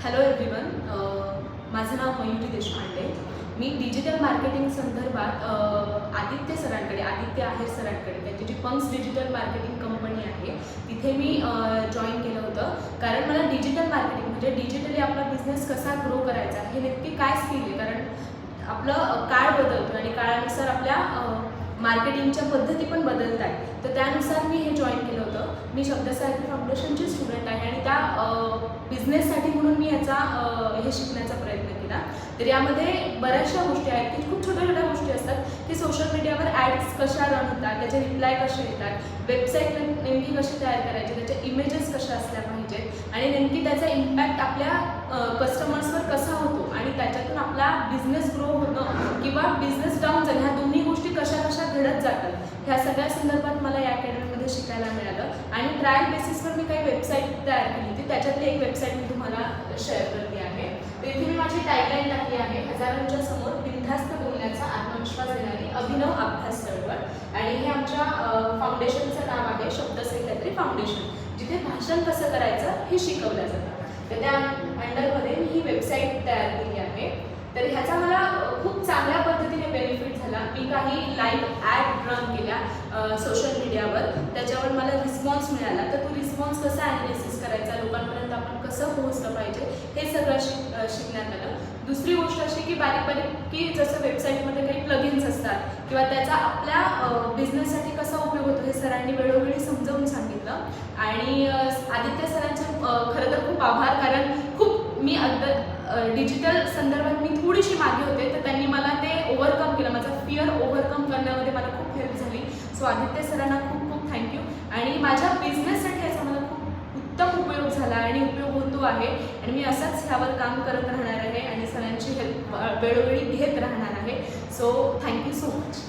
Hello everyone, माझं नाव मयुरी देशपांडे. मी digital marketing संदर्भात आदित्य आहेर सरांकडे त्यांची जी पंक्स डिजिटल मार्केटिंग कंपनी आहे तिथे मी जॉईन केलं होतं. कारण मला डिजिटल मार्केटिंग म्हणजे डिजिटली आपला बिझनेस कसा ग्रो करायचा हे नक्की काय स्किल आहे. कारण आपलं काळ बदलतो आणि काळानुसार आपल्या मार्केटिंगच्या पद्धती पण बदलत आहेत. तर त्यानुसार मी हे जॉईन केलं होतं. मी शब्दसाहित्य फाउंडेशनची स्टुडंट आहे आणि त्या बिझनेससाठी म्हणून मी याचा हे शिकण्याचा प्रयत्न केला. तर यामध्ये बऱ्याचशा गोष्टी आहेत की खूप छोट्या छोट्या गोष्टी असतात की सोशल मीडियावर ॲड्स कशा रन होतात, त्याचे रिप्लाय कसे येतात, वेबसाईट नेमकी कशी तयार करायची, त्याचे इमेजेस कशा असल्या पाहिजेत आणि नेमकी त्याचा इम्पॅक्ट आपल्या कस्टमर्सवर कसा होतो आणि त्याच्यातून आपला बिझनेस ग्रो होणं किंवा बिझनेस डाऊन जाणं, ह्या दोन्ही गोष्टी कशा कशा घडत जातात ह्या सगळ्या संदर्भात मला या अकॅडमीमध्ये शिकायला मिळालं. आणि ट्रायल बेसिसवर मी काही वेबसाईट तयार केली होती. त्याच्यातली एक वेबसाईट मी तुम्हाला शेअर करते आहे. तर इथे मी माझी टाईपलाईन टाकली आहे, हजारांच्या समोर बिनधास्त बोलण्याचा आत्मविश्वास देणारी अभिनव अभ्यास चळवळ. आणि हे आमच्या फाउंडेशनचं नाव आहे शब्दसह्याद्री फाउंडेशन, जिथे भाषण कसं करायचं हे शिकवलं जातं. तर त्या अंडरमध्ये मी ही वेबसाईट तयार केली आहे. तर ह्याचा मला खूप चांगल्या पद्धतीने बेनिफिट झाला. मी काही लाईव्ह ॲड रन केल्या सोशल मीडियावर, त्याच्यावर मला रिस्पॉन्स मिळाला. तर तो रिस्पॉन्स कसा ॲनालिसिस करायचा, लोकांपर्यंत आपण कसं पोहोचलं पाहिजे हे सगळं शिकण्यात आलं. दुसरी गोष्ट अशी की बारीक की जसं वेबसाईटमध्ये काही प्लगिन्स असतात किंवा त्याचा आपल्या बिझनेससाठी कसा उपयोग होतो हे सरांनी वेळोवेळी समजावून सांगितलं. आणि आदित्य सरांचे खरं तर खूप आभार, कारण खूप मी डिजिटल संदर्भात मी थोडीशी मागे होते, तर त्यांनी मला ते ओव्हरकम केलं. माझा फिअर ओव्हरकम करण्यामध्ये मला खूप हेल्प झाली. सो आदित्य सरांना खूप खूप थँक्यू. आणि माझ्या बिझनेससाठी याचा मला खूप उत्तम उपयोग झाला आणि उपयोग होतो आहे. आणि मी असंच ह्यावर काम करत राहणार आहे आणि सरांची हेल्प वेळोवेळी घेत राहणार आहे. So thank you so much.